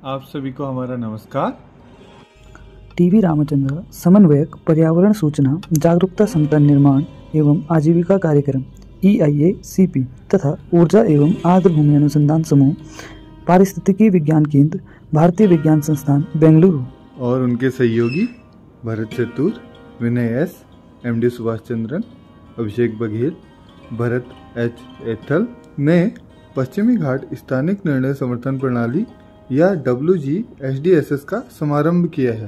आप सभी को हमारा नमस्कार। टीवी रामचंद्र समन्वयक पर्यावरण सूचना जागरूकता संपन्न निर्माण एवं आजीविका कार्यक्रम EIA-CP तथा ऊर्जा एवं आर्द्र भूमि अनुसंधान समूह पारिस्थितिकी विज्ञान केंद्र भारतीय विज्ञान संस्थान बेंगलुरु और उनके सहयोगी भरत चतुर, विनय S, MD सुभाष चंद्रन, अभिषेक बघेल, भरत H एथल ने पश्चिमी घाट स्थानिक निर्णय समर्थन प्रणाली या WGSDSS का समारंभ किया है।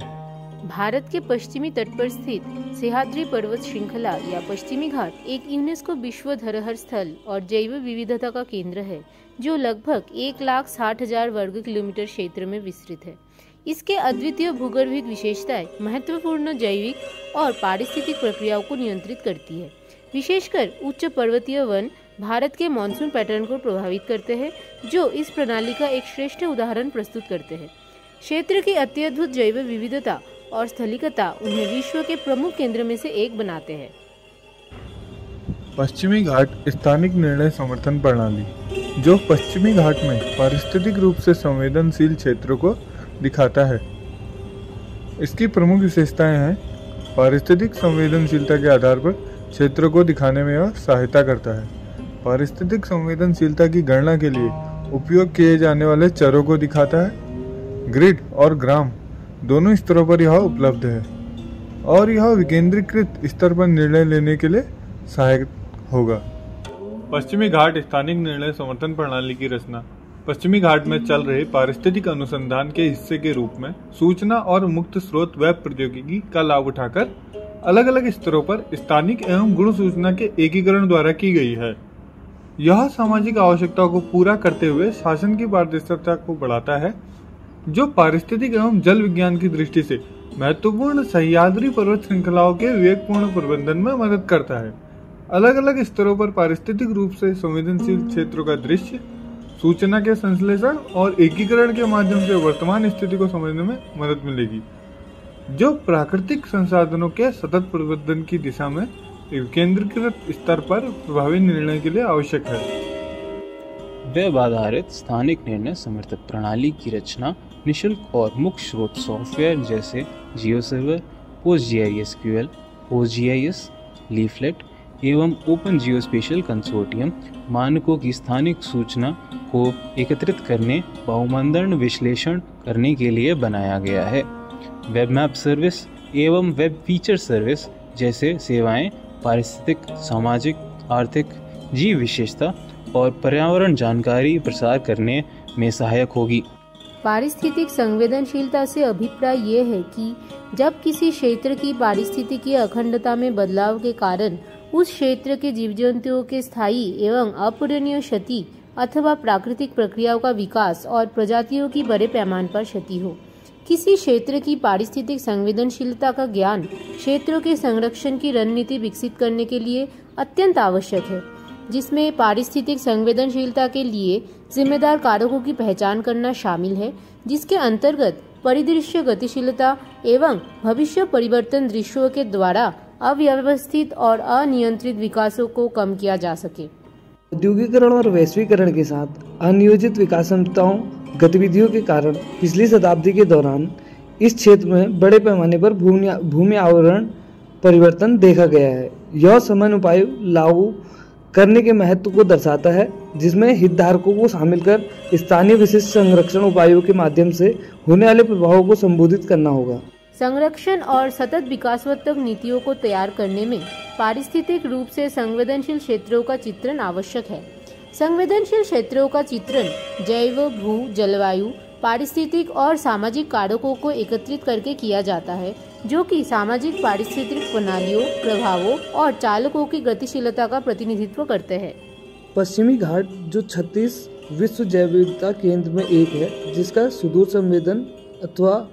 भारत के पश्चिमी तट पर स्थित सह्याद्री पर्वत श्रृंखला या पश्चिमी घाट एक यूनेस्को विश्व धरोहर स्थल और जैव विविधता का केंद्र है, जो लगभग 1,60,000 वर्ग किलोमीटर क्षेत्र में विस्तृत है। इसके अद्वितीय भूगर्भिक विशेषताएं महत्वपूर्ण जैविक और पारिस्थितिक प्रक्रियाओं को नियंत्रित करती है। विशेषकर उच्च पर्वतीय वन भारत के मानसून पैटर्न को प्रभावित करते हैं, जो इस प्रणाली का एक श्रेष्ठ उदाहरण प्रस्तुत करते हैं। क्षेत्र की अत्यद्भुत जैव विविधता और स्थलिकता उन्हें विश्व के प्रमुख केंद्र में से एक बनाते हैं। पश्चिमी घाट स्थानिक निर्णय समर्थन प्रणाली, जो पश्चिमी घाट में पारिस्थितिक रूप से संवेदनशील क्षेत्रों को दिखाता है। इसकी प्रमुख विशेषताएं हैं: पारिस्थितिक संवेदनशीलता के आधार पर क्षेत्रों को दिखाने में यह सहायता करता है। पारिस्थितिक संवेदनशीलता की गणना के लिए उपयोग किए जाने वाले चरों को दिखाता है। ग्रिड और ग्राम दोनों स्तरों पर यह उपलब्ध है और यह विकेंद्रीकृत स्तर पर निर्णय लेने के लिए सहायक होगा। पश्चिमी घाट स्थानिक निर्णय समर्थन प्रणाली की रचना पश्चिमी घाट में चल रहे पारिस्थितिक अनुसंधान के हिस्से के रूप में सूचना और मुक्त स्रोत वेब प्रौद्योगिकी का लाभ उठाकर अलग अलग स्तरों पर स्थानिक एवं गुण सूचना के एकीकरण द्वारा की गई है। यह सामाजिक आवश्यकताओं को पूरा करते हुए शासन की पारदर्शिता को बढ़ाता है, जो पारिस्थितिक एवं जल विज्ञान की दृष्टि से महत्वपूर्ण सह्याद्री पर्वत श्रृंखलाओं के विवेकपूर्ण प्रबंधन में मदद करता है। अलग अलग स्तरों पर पारिस्थितिक रूप से संवेदनशील क्षेत्रों का दृश्य, सूचना के संश्लेषण और एकीकरण के माध्यम से वर्तमान स्थिति को समझने में मदद मिलेगी, जो प्राकृतिक संसाधनों के सतत प्रबंधन की दिशा में केंद्रीकृत स्तर पर प्रभावी निर्णय के लिए आवश्यक है। वेब आधारित स्थानिक निर्णय समर्थक प्रणाली की रचना निशुल्क और मुक्त स्रोत सॉफ्टवेयर जैसे जियोसर्वर, PostGISQL, PostGIS, लीफलेट एवं ओपन जियोस्पेशियल कंसोर्टियम मानकों की स्थानिक सूचना को एकत्रित करने, बहुमानदंड विश्लेषण करने के लिए बनाया गया है। वेब मैप सर्विस एवं वेब फीचर सर्विस जैसे सेवाएं पारिस्थितिक, सामाजिक, आर्थिक, जीव विशेषता और पर्यावरण जानकारी प्रसार करने में सहायक होगी। पारिस्थितिक संवेदनशीलता से अभिप्राय ये है कि जब किसी क्षेत्र की पारिस्थितिकी अखंडता में बदलाव के कारण उस क्षेत्र के जीव जंतुओं के स्थायी एवं अपूरणीय क्षति अथवा प्राकृतिक प्रक्रियाओं का विकास और प्रजातियों की बड़े पैमाने पर क्षति हो। किसी क्षेत्र की पारिस्थितिक संवेदनशीलता का ज्ञान क्षेत्रों के संरक्षण की रणनीति विकसित करने के लिए अत्यंत आवश्यक है, जिसमें पारिस्थितिक संवेदनशीलता के लिए जिम्मेदार कारकों की पहचान करना शामिल है, जिसके अंतर्गत परिदृश्य गतिशीलता एवं भविष्य परिवर्तन दृश्यों के द्वारा अव्यवस्थित और अनियंत्रित विकासों को कम किया जा सके। औद्योगिकरण और वैश्वीकरण के साथ अनियोजित विकासात्मक गतिविधियों के कारण पिछली शताब्दी के दौरान इस क्षेत्र में बड़े पैमाने पर भूमि आवरण परिवर्तन देखा गया है। यह समान उपाय लागू करने के महत्व को दर्शाता है, जिसमें हितधारकों को शामिल कर स्थानीय विशिष्ट संरक्षण उपायों के माध्यम से होने वाले प्रभावों को संबोधित करना होगा। संरक्षण और सतत विकासवर्धक नीतियों को तैयार करने में पारिस्थितिक रूप से संवेदनशील क्षेत्रों का चित्रण आवश्यक है। संवेदनशील क्षेत्रों का चित्रण जैव, भू, जलवायु, पारिस्थितिक और सामाजिक कारकों को एकत्रित करके किया जाता है, जो कि सामाजिक पारिस्थितिक प्रणालियों, प्रभावों और चालकों की गतिशीलता का प्रतिनिधित्व करते हैं। पश्चिमी घाट, जो 36 विश्व जैव विविधता केंद्र में एक है, जिसका सुदूर संवेदन अथवा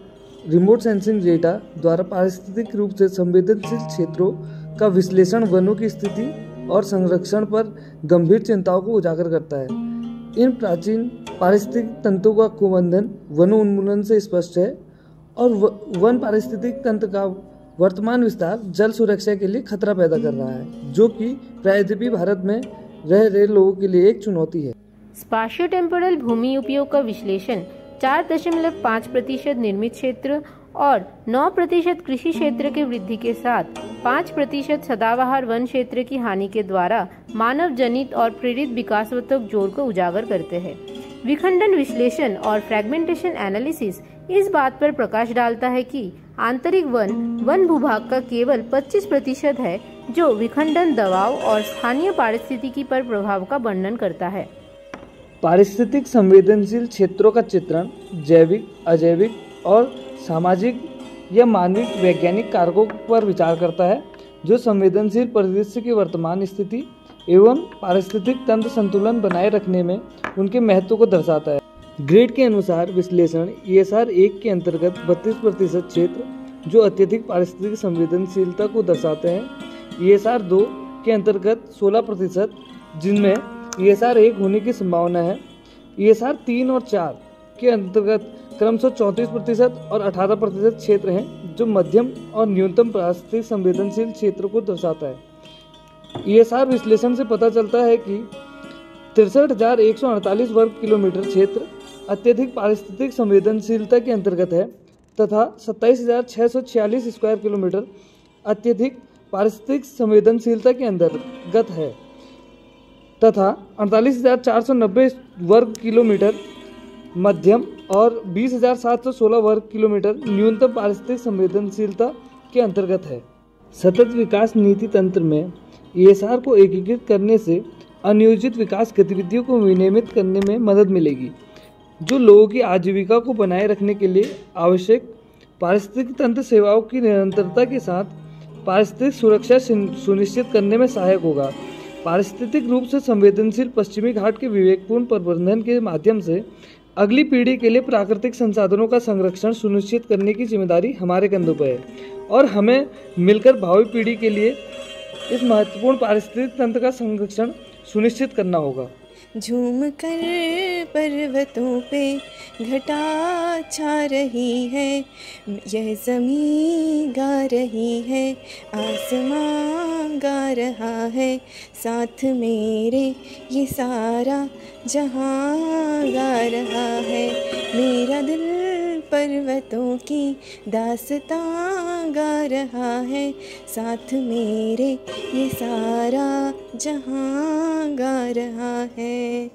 रिमोट सेंसिंग डेटा द्वारा पारिस्थितिक रूप से संवेदनशील क्षेत्रों का विश्लेषण वनों की स्थिति और संरक्षण पर गंभीर चिंताओं को उजागर करता है। इन प्राचीन पारिस्थितिक तंत्रों का कुबंधन वन उन्मूलन से स्पष्ट है और वन पारिस्थितिक तंत्र का वर्तमान विस्तार जल सुरक्षा के लिए खतरा पैदा कर रहा है, जो कि प्रायद्वीपीय भारत में रह रहे लोगों के लिए एक चुनौती है। स्पाशियो टेम्पोरल भूमि उपयोग का विश्लेषण 4.5% निर्मित क्षेत्र और 9% कृषि क्षेत्र के वृद्धि के साथ 5% सदाबहार वन क्षेत्र की हानि के द्वारा मानव जनित और प्रेरित विकासात्मक जोर को उजागर करते हैं। विखंडन विश्लेषण और फ्रेगमेंटेशन एनालिसिस इस बात पर प्रकाश डालता है कि आंतरिक वन भूभाग का केवल 25% है जो विखंडन दबाव और स्थानीय पारिस्थितिकी पर प्रभाव का वर्णन करता है। पारिस्थितिक संवेदनशील क्षेत्रों का चित्रण जैविक, अजैविक और सामाजिक या मानविक वैज्ञानिक कारकों पर विचार करता है जो संवेदनशील परिदृश्य की वर्तमान स्थिति एवं पारिस्थितिक तंत्र संतुलन बनाए रखने में उनके महत्व को दर्शाता है। ग्रेड के अनुसार विश्लेषण ESR 1 के अंतर्गत 32% क्षेत्र जो अत्यधिक पारिस्थितिक संवेदनशीलता को दर्शाते हैं, ESR 2 के अंतर्गत 16% जिनमें ESR 1 होने की संभावना है, ESR 3 और 4 के अंतर्गत क्रमशः 34% और 18% क्षेत्र हैं जो मध्यम और न्यूनतम पारिस्थितिक संवेदनशील क्षेत्र को दर्शाता है। ESR विश्लेषण से पता चलता है कि 63,148 वर्ग किलोमीटर क्षेत्र अत्यधिक पारिस्थितिक संवेदनशीलता के अंतर्गत है तथा 27,646 स्क्वायर किलोमीटर अत्यधिक पारिस्थितिक संवेदनशीलता के अंतर्गत है तथा 48,490 वर्ग किलोमीटर मध्यम और 20,716 वर्ग किलोमीटर न्यूनतम पारिस्थितिक संवेदनशीलता के अंतर्गत है। सतत विकास नीति तंत्र में ESR को एकीकृत करने से अनियोजित विकास गतिविधियों को विनियमित करने में मदद मिलेगी जो लोगों की आजीविका को बनाए रखने के लिए आवश्यक पारिस्थितिक तंत्र सेवाओं की निरंतरता के साथ पारिस्थितिक सुरक्षा सुनिश्चित करने में सहायक होगा। पारिस्थितिक रूप से संवेदनशील पश्चिमी घाट के विवेकपूर्ण प्रबंधन के माध्यम से अगली पीढ़ी के लिए प्राकृतिक संसाधनों का संरक्षण सुनिश्चित करने की जिम्मेदारी हमारे कंधों पर है और हमें मिलकर भावी पीढ़ी के लिए इस महत्वपूर्ण पारिस्थितिक तंत्र का संरक्षण सुनिश्चित करना होगा। झूम कर पर्वतों पे घटा छा रही है, यह ज़मीं गा रही है, आसमां गा रहा है, साथ मेरे ये सारा जहां गा रहा है। मेरा दिल पर्वतों की दास्तां गा रहा है, साथ मेरे ये सारा जहां गा रहा है।